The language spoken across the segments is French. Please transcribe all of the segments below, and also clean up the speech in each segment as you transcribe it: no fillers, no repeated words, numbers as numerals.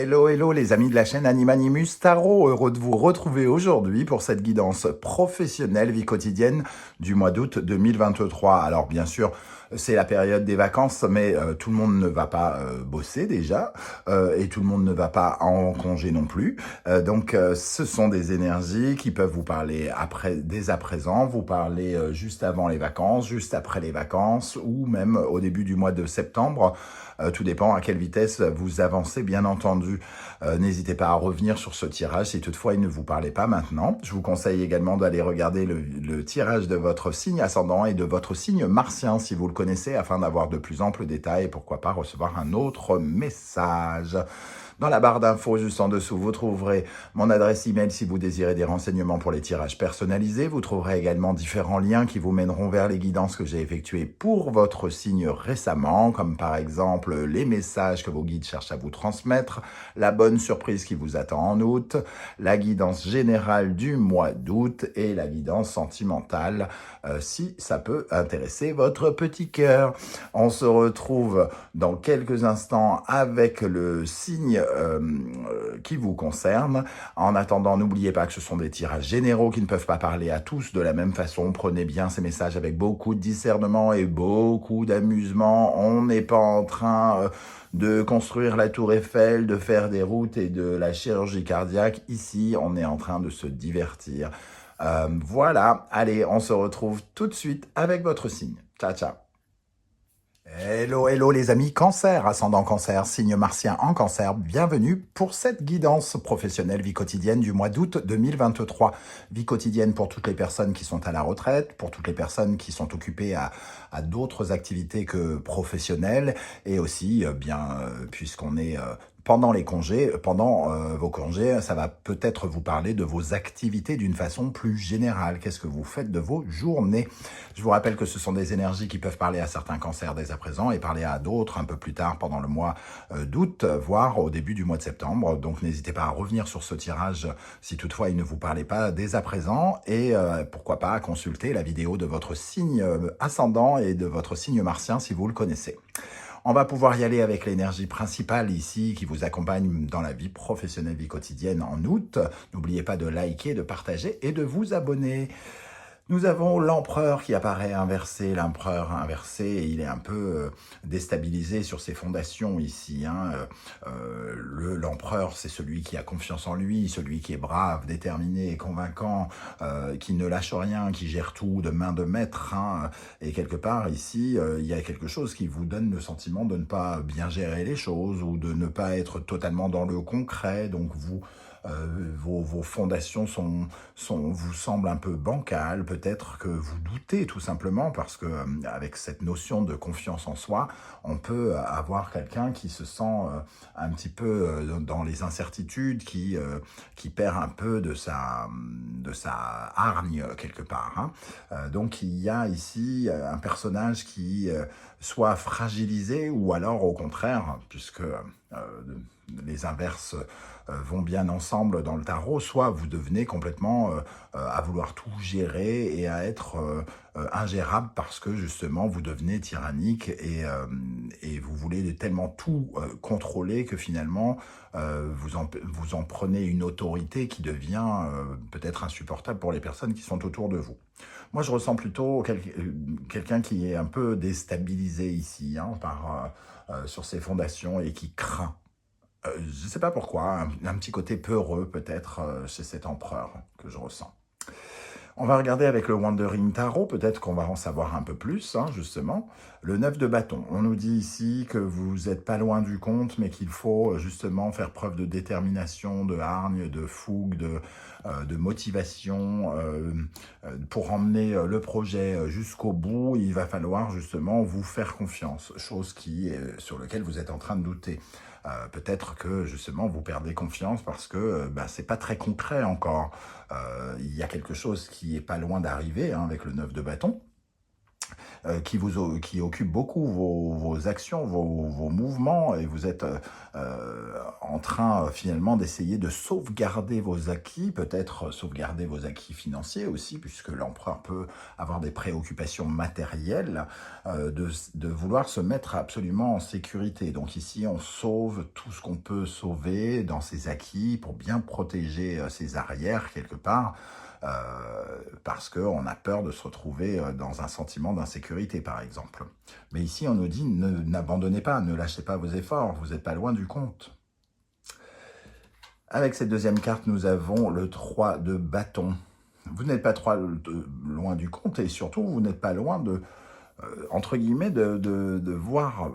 Hello, hello les amis de la chaîne Animanimus Tarot, heureux de vous retrouver aujourd'hui pour cette guidance professionnelle vie quotidienne du mois d'août 2023. Alors bien sûr, c'est la période des vacances, mais tout le monde ne va pas bosser déjà, et tout le monde ne va pas en congé non plus. Donc ce sont des énergies qui peuvent vous parler dès à présent, vous parler juste avant les vacances, juste après les vacances, ou même au début du mois de septembre. Tout dépend à quelle vitesse vous avancez, bien entendu. N'hésitez pas à revenir sur ce tirage si toutefois il ne vous parlait pas maintenant. Je vous conseille également d'aller regarder le tirage de votre signe ascendant et de votre signe martien si vous le connaissez, afin d'avoir de plus amples détails et pourquoi pas recevoir un autre message. Dans la barre d'infos juste en dessous, vous trouverez mon adresse email si vous désirez des renseignements pour les tirages personnalisés. Vous trouverez également différents liens qui vous mèneront vers les guidances que j'ai effectuées pour votre signe récemment, comme par exemple les messages que vos guides cherchent à vous transmettre, la bonne surprise qui vous attend en août, la guidance générale du mois d'août et la guidance sentimentale si ça peut intéresser votre petit cœur. On se retrouve dans quelques instants avec le signe qui vous concerne. En attendant, n'oubliez pas que ce sont des tirages généraux qui ne peuvent pas parler à tous de la même façon. Prenez bien ces messages avec beaucoup de discernement et beaucoup d'amusement. On n'est pas en train de construire la tour Eiffel, de faire des routes et de la chirurgie cardiaque. Ici, on est en train de se divertir. Voilà, allez, on se retrouve tout de suite avec votre signe. Ciao, ciao. Hello, hello les amis Cancer, ascendant Cancer, signe martien en Cancer, bienvenue pour cette guidance professionnelle vie quotidienne du mois d'août 2023. Vie quotidienne pour toutes les personnes qui sont à la retraite, pour toutes les personnes qui sont occupées à d'autres activités que professionnelles, et aussi, puisqu'on est pendant les congés, pendant vos congés, ça va peut-être vous parler de vos activités d'une façon plus générale. Qu'est-ce que vous faites de vos journées? Je vous rappelle que ce sont des énergies qui peuvent parler à certains cancers dès à présent et parler à d'autres un peu plus tard pendant le mois d'août, voire au début du mois de septembre. Donc n'hésitez pas à revenir sur ce tirage si toutefois il ne vous parlait pas dès à présent, et pourquoi pas à consulter la vidéo de votre signe ascendant et de votre signe martien si vous le connaissez. On va pouvoir y aller avec l'énergie principale ici qui vous accompagne dans la vie professionnelle, vie quotidienne en août. N'oubliez pas de liker, de partager et de vous abonner. Nous avons l'empereur qui apparaît inversé, l'empereur inversé, et il est un peu déstabilisé sur ses fondations ici. L'empereur, c'est celui qui a confiance en lui, celui qui est brave, déterminé, convaincant, qui ne lâche rien, qui gère tout de main de maître. Et quelque part ici, il y a quelque chose qui vous donne le sentiment de ne pas bien gérer les choses ou de ne pas être totalement dans le concret. Donc vos fondations vous semblent un peu bancales, peut-être que vous doutez tout simplement, parce que avec cette notion de confiance en soi, on peut avoir quelqu'un qui se sent un petit peu dans les incertitudes, qui perd un peu de sa hargne quelque part. Donc il y a ici un personnage qui soit fragilisé, ou alors au contraire, puisque les inverses vont bien ensemble dans le tarot, soit vous devenez complètement à vouloir tout gérer et à être ingérable parce que justement vous devenez tyrannique et vous voulez tellement tout contrôler que finalement vous en prenez une autorité qui devient peut-être insupportable pour les personnes qui sont autour de vous. Moi, je ressens plutôt quelqu'un qui est un peu déstabilisé ici sur ses fondations et qui craint. Je ne sais pas pourquoi, un petit côté peureux peut-être chez cet empereur que je ressens. On va regarder avec le Wandering Tarot, peut-être qu'on va en savoir un peu plus, justement. Le 9 de bâton. On nous dit ici que vous n'êtes pas loin du compte, mais qu'il faut justement faire preuve de détermination, de hargne, de fougue, de motivation. Pour emmener le projet jusqu'au bout, il va falloir justement vous faire confiance, chose sur laquelle vous êtes en train de douter. Peut-être que justement vous perdez confiance parce que c'est pas très concret encore. Il y a quelque chose qui est pas loin d'arriver avec le 9 de bâton. qui occupe beaucoup vos actions, vos mouvements, et vous êtes en train finalement d'essayer de sauvegarder vos acquis, peut-être sauvegarder vos acquis financiers aussi, puisque l'empereur peut avoir des préoccupations matérielles, de vouloir se mettre absolument en sécurité. Donc ici, on sauve tout ce qu'on peut sauver dans ses acquis pour bien protéger ses arrières quelque part, parce qu'on a peur de se retrouver dans un sentiment d'insécurité, par exemple. Mais ici, on nous dit, n'abandonnez pas, ne lâchez pas vos efforts, vous n'êtes pas loin du compte. Avec cette deuxième carte, nous avons le 3 de bâton. Vous n'êtes pas trop loin du compte, et surtout, vous n'êtes pas loin de, entre guillemets, de voir,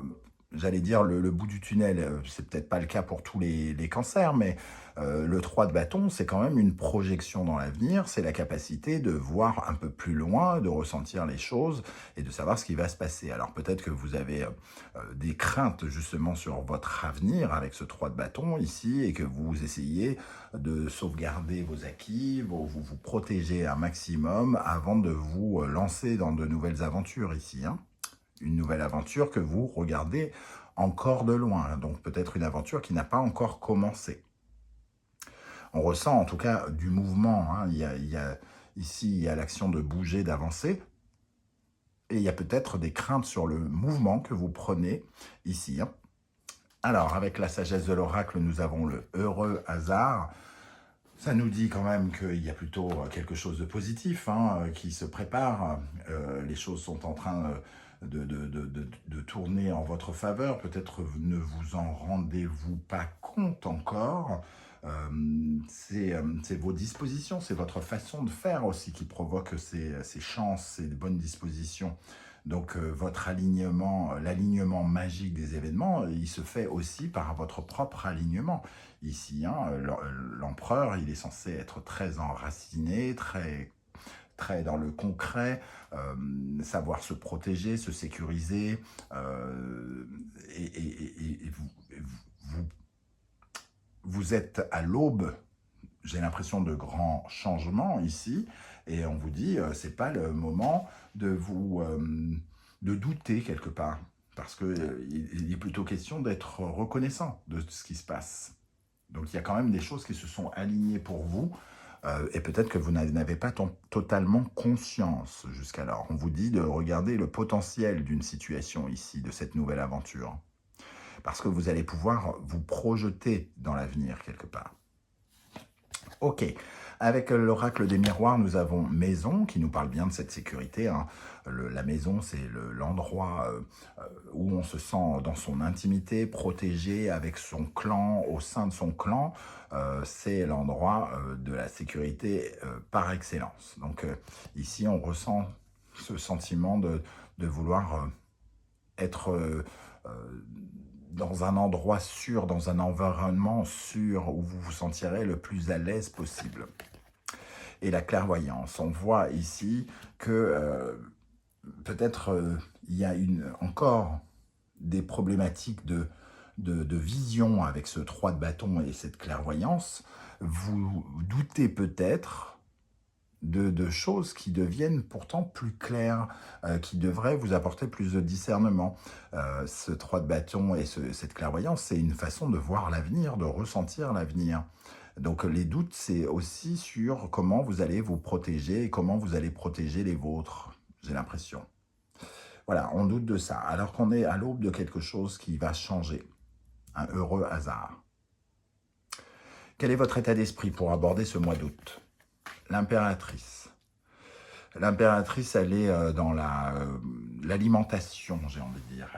j'allais dire, le bout du tunnel. C'est peut-être pas le cas pour tous les cancers, mais le 3 de bâton, c'est quand même une projection dans l'avenir, c'est la capacité de voir un peu plus loin, de ressentir les choses et de savoir ce qui va se passer. Alors peut-être que vous avez des craintes justement sur votre avenir avec ce 3 de bâton ici, et que vous essayez de sauvegarder vos acquis, vous protéger un maximum avant de vous lancer dans de nouvelles aventures ici, hein. Une nouvelle aventure que vous regardez encore de loin, donc peut-être une aventure qui n'a pas encore commencé. On ressent en tout cas du mouvement, hein. Ici, il y a l'action de bouger, d'avancer, et il y a peut-être des craintes sur le mouvement que vous prenez ici, hein. Alors, avec la sagesse de l'oracle, nous avons le heureux hasard. Ça nous dit quand même qu'il y a plutôt quelque chose de positif, hein, qui se prépare. Les choses sont en train de tourner en votre faveur. Peut-être ne vous en rendez-vous pas compte encore. C'est vos dispositions, c'est votre façon de faire aussi qui provoque ces chances, ces bonnes dispositions. Donc votre alignement, l'alignement magique des événements, il se fait aussi par votre propre alignement. Ici, hein, l'empereur, il est censé être très enraciné, très dans le concret, savoir se protéger, se sécuriser, et vous êtes à l'aube, j'ai l'impression, de grands changements ici, et on vous dit, c'est pas le moment de de douter quelque part, parce qu'il est plutôt question d'être reconnaissant de ce qui se passe. Donc il y a quand même des choses qui se sont alignées pour vous, et peut-être que vous n'avez pas totalement conscience jusqu'alors. On vous dit de regarder le potentiel d'une situation ici, de cette nouvelle aventure, parce que vous allez pouvoir vous projeter dans l'avenir quelque part. Ok, avec l'oracle des miroirs, nous avons maison, qui nous parle bien de cette sécurité, hein. La maison, c'est l'endroit où on se sent dans son intimité, protégé avec son clan, au sein de son clan. C'est l'endroit de la sécurité par excellence. Donc ici, on ressent ce sentiment de vouloir être dans un endroit sûr, dans un environnement sûr, où vous vous sentirez le plus à l'aise possible. Et la clairvoyance, on voit ici que peut-être il y a encore des problématiques de vision avec ce 3 de bâton et cette clairvoyance. Vous doutez peut-être de choses qui deviennent pourtant plus claires, qui devraient vous apporter plus de discernement. Ce 3 de bâton et cette clairvoyance, c'est une façon de voir l'avenir, de ressentir l'avenir. Donc les doutes, c'est aussi sur comment vous allez vous protéger et comment vous allez protéger les vôtres, j'ai l'impression. Voilà, on doute de ça, alors qu'on est à l'aube de quelque chose qui va changer. Un heureux hasard. Quel est votre état d'esprit pour aborder ce mois d'août ? L'impératrice. L'impératrice, elle est dans l'alimentation, j'ai envie de dire.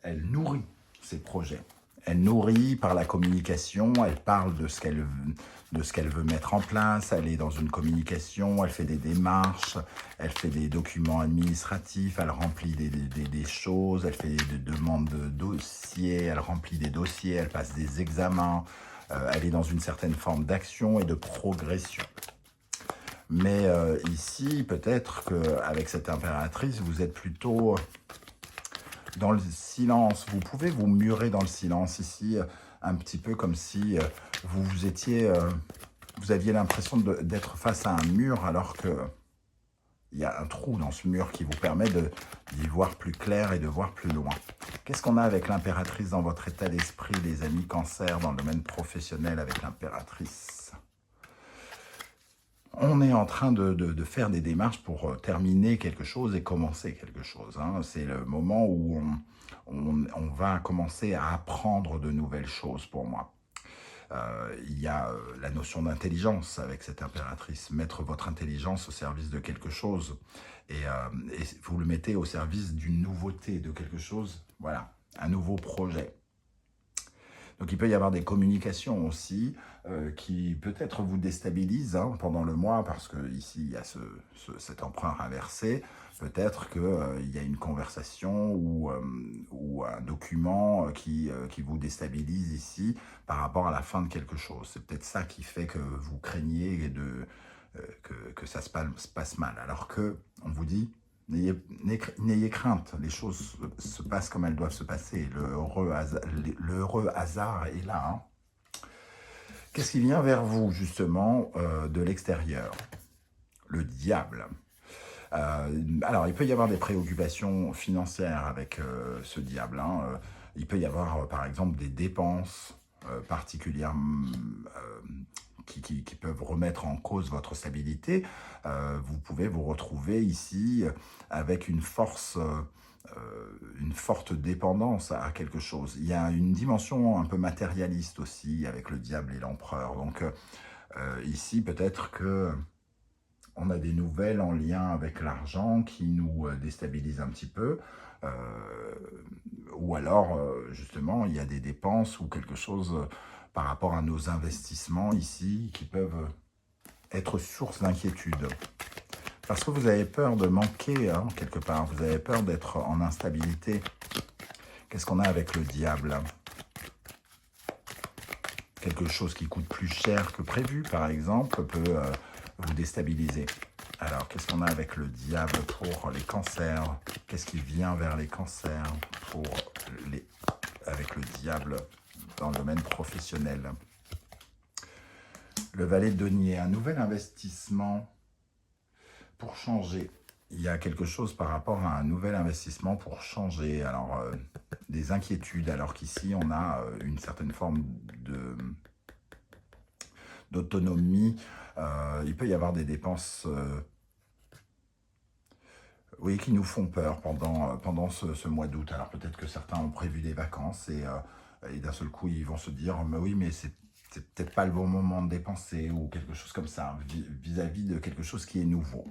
Elle nourrit ses projets. Elle nourrit par la communication, elle parle de ce qu'elle veut mettre en place, elle est dans une communication, elle fait des démarches, elle fait des documents administratifs, elle remplit des choses, elle fait des demandes de dossiers, elle remplit des dossiers, elle passe des examens, elle est dans une certaine forme d'action et de progression. Mais ici, peut-être qu'avec cette impératrice, vous êtes plutôt dans le silence. Vous pouvez vous murer dans le silence ici, un petit peu comme si vous aviez l'impression d'être face à un mur, alors que il y a un trou dans ce mur qui vous permet d'y voir plus clair et de voir plus loin. Qu'est-ce qu'on a avec l'impératrice dans votre état d'esprit, les amis Cancer, dans le domaine professionnel avec l'impératrice? On est en train de faire des démarches pour terminer quelque chose et commencer quelque chose, hein. C'est le moment où on va commencer à apprendre de nouvelles choses pour moi. Il y a la notion d'intelligence avec cette impératrice. Mettre votre intelligence au service de quelque chose et vous le mettez au service d'une nouveauté, de quelque chose, voilà, un nouveau projet. Donc il peut y avoir des communications aussi qui peut-être vous déstabilisent pendant le mois parce que ici il y a cet empereur inversé. Peut-être qu'il y a une conversation ou un document qui vous déstabilise ici par rapport à la fin de quelque chose. C'est peut-être ça qui fait que vous craignez que ça se passe mal. Alors que on vous dit, n'ayez crainte, les choses se passent comme elles doivent se passer. Le heureux hasard est là. Hein. Qu'est-ce qui vient vers vous, justement, de l'extérieur? Le diable. Alors, il peut y avoir des préoccupations financières avec ce diable. Hein. Il peut y avoir, par exemple, des dépenses particulières qui peuvent remettre en cause votre stabilité. Vous pouvez vous retrouver ici avec une forte dépendance à quelque chose. Il y a une dimension un peu matérialiste aussi avec le diable et l'empereur. Donc ici, peut-être que on a des nouvelles en lien avec l'argent qui nous déstabilisent un petit peu. Ou alors, justement, il y a des dépenses ou quelque chose par rapport à nos investissements ici qui peuvent être source d'inquiétude. Parce que vous avez peur de manquer, hein, quelque part. Vous avez peur d'être en instabilité. Qu'est-ce qu'on a avec le diable? Quelque chose qui coûte plus cher que prévu, par exemple, peut vous déstabiliser. Alors, qu'est-ce qu'on a avec le diable pour les cancers? Qu'est-ce qui vient vers les cancers avec le diable dans le domaine professionnel? Le valet de denier, un nouvel investissement pour changer. Il y a quelque chose par rapport à un nouvel investissement pour changer. Alors, des inquiétudes, alors qu'ici, on a une certaine forme d'autonomie. Il peut y avoir des dépenses oui, qui nous font peur pendant ce mois d'août. Alors peut-être que certains ont prévu des vacances et d'un seul coup, ils vont se dire « oui, mais c'est peut-être pas le bon moment de dépenser » ou quelque chose comme ça, vis-à-vis de quelque chose qui est nouveau.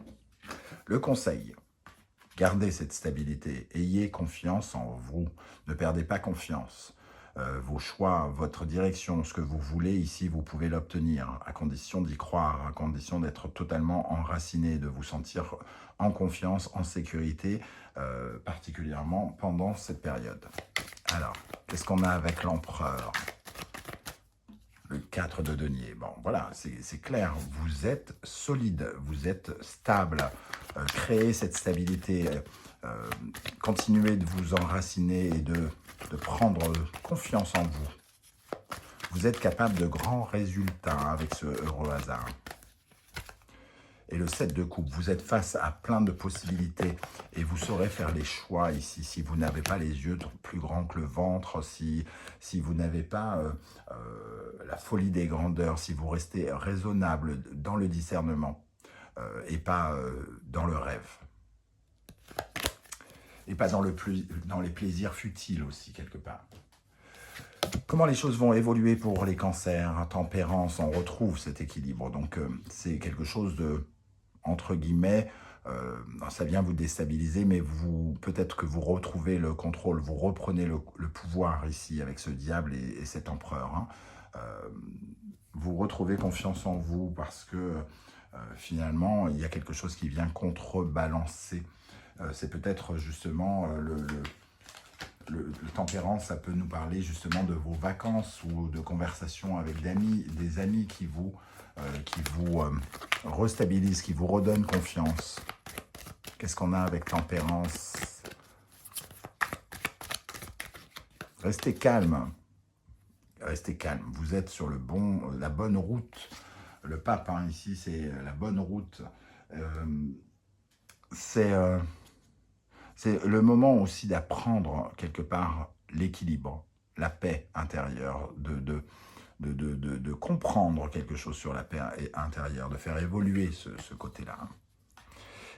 Le conseil, gardez cette stabilité, ayez confiance en vous, ne perdez pas confiance. Vos choix, votre direction, ce que vous voulez ici, vous pouvez l'obtenir, à condition d'y croire, à condition d'être totalement enraciné, de vous sentir en confiance, en sécurité, particulièrement pendant cette période. Alors, qu'est-ce qu'on a avec l'empereur? Le 4 de denier. Bon, voilà, c'est clair, vous êtes solide, vous êtes stable, créez cette stabilité, continuez de vous enraciner et de prendre confiance en vous. Vous êtes capable de grands résultats avec ce heureux hasard. Et le 7 de coupe, vous êtes face à plein de possibilités et vous saurez faire les choix ici. Si vous n'avez pas les yeux plus grands que le ventre, si vous n'avez pas la folie des grandeurs, si vous restez raisonnable dans le discernement et pas dans le rêve. Et pas dans les plaisirs futiles aussi, quelque part. Comment les choses vont évoluer pour les cancers? Tempérance, on retrouve cet équilibre. Donc, c'est quelque chose de, entre guillemets, ça vient vous déstabiliser, mais peut-être que vous retrouvez le contrôle, vous reprenez le pouvoir ici avec ce diable et cet empereur. Hein. Vous retrouvez confiance en vous parce que finalement, il y a quelque chose qui vient contrebalancer. C'est peut-être justement le tempérance, ça peut nous parler justement de vos vacances ou de conversations avec des amis qui vous restabilisent, qui vous redonnent confiance. Qu'est-ce qu'on a avec tempérance? Restez calme. Restez calme. Vous êtes sur la bonne route. Le pape, hein, ici, c'est la bonne route. c'est c'est le moment aussi d'apprendre quelque part l'équilibre, la paix intérieure, de comprendre quelque chose sur la paix intérieure, de faire évoluer ce côté-là.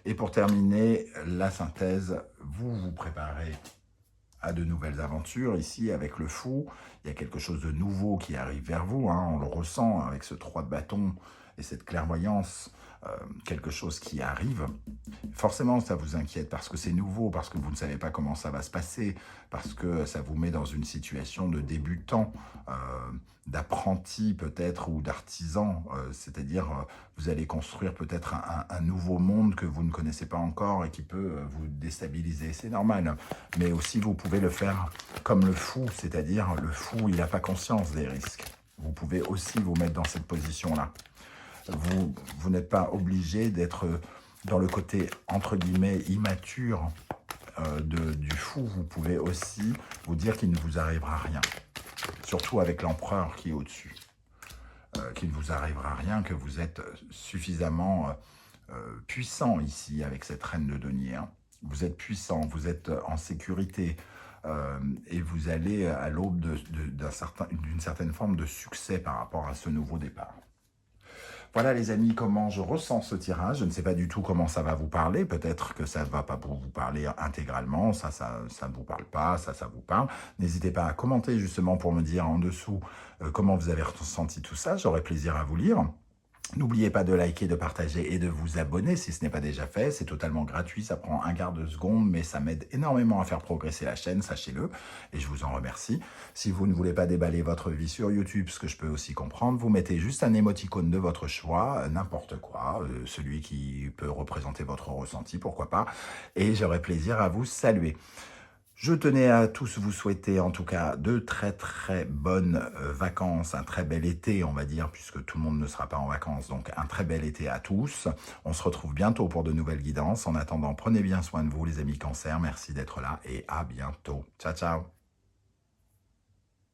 Et pour terminer, la synthèse, vous vous préparez à de nouvelles aventures ici avec le fou. Il y a quelque chose de nouveau qui arrive vers vous, hein, on le ressent avec ce 3 de bâton et cette clairvoyance, quelque chose qui arrive. Forcément, ça vous inquiète parce que c'est nouveau, parce que vous ne savez pas comment ça va se passer, parce que ça vous met dans une situation de débutant, d'apprenti peut-être ou d'artisan, c'est-à-dire vous allez construire peut-être un nouveau monde que vous ne connaissez pas encore et qui peut vous déstabiliser, c'est normal. Mais aussi vous pouvez le faire comme le fou, c'est-à-dire le fou, il n'a pas conscience des risques. Vous pouvez aussi vous mettre dans cette position-là. Vous n'êtes pas obligé d'être dans le côté, entre guillemets, immature du fou. Vous pouvez aussi vous dire qu'il ne vous arrivera rien. Surtout avec l'empereur qui est au-dessus. Qu'il ne vous arrivera rien, que vous êtes suffisamment puissant ici avec cette reine de denier. Hein. Vous êtes puissant, vous êtes en sécurité et vous allez à l'aube d'une certaine forme de succès par rapport à ce nouveau départ. Voilà les amis, comment je ressens ce tirage. Je ne sais pas du tout comment ça va vous parler. Peut-être que ça ne va pas pour vous parler intégralement. Ça ne vous parle pas. Ça vous parle. N'hésitez pas à commenter justement pour me dire en dessous comment vous avez ressenti tout ça. J'aurai plaisir à vous lire. N'oubliez pas de liker, de partager et de vous abonner si ce n'est pas déjà fait. C'est totalement gratuit, ça prend un quart de seconde, mais ça m'aide énormément à faire progresser la chaîne, sachez-le, et je vous en remercie. Si vous ne voulez pas déballer votre vie sur YouTube, ce que je peux aussi comprendre, vous mettez juste un émoticône de votre choix, n'importe quoi, celui qui peut représenter votre ressenti, pourquoi pas, et j'aurai plaisir à vous saluer. Je tenais à tous vous souhaiter en tout cas de très très bonnes vacances, un très bel été on va dire, puisque tout le monde ne sera pas en vacances, donc un très bel été à tous. On se retrouve bientôt pour de nouvelles guidances. En attendant, prenez bien soin de vous les amis Cancer, merci d'être là et à bientôt. Ciao ciao.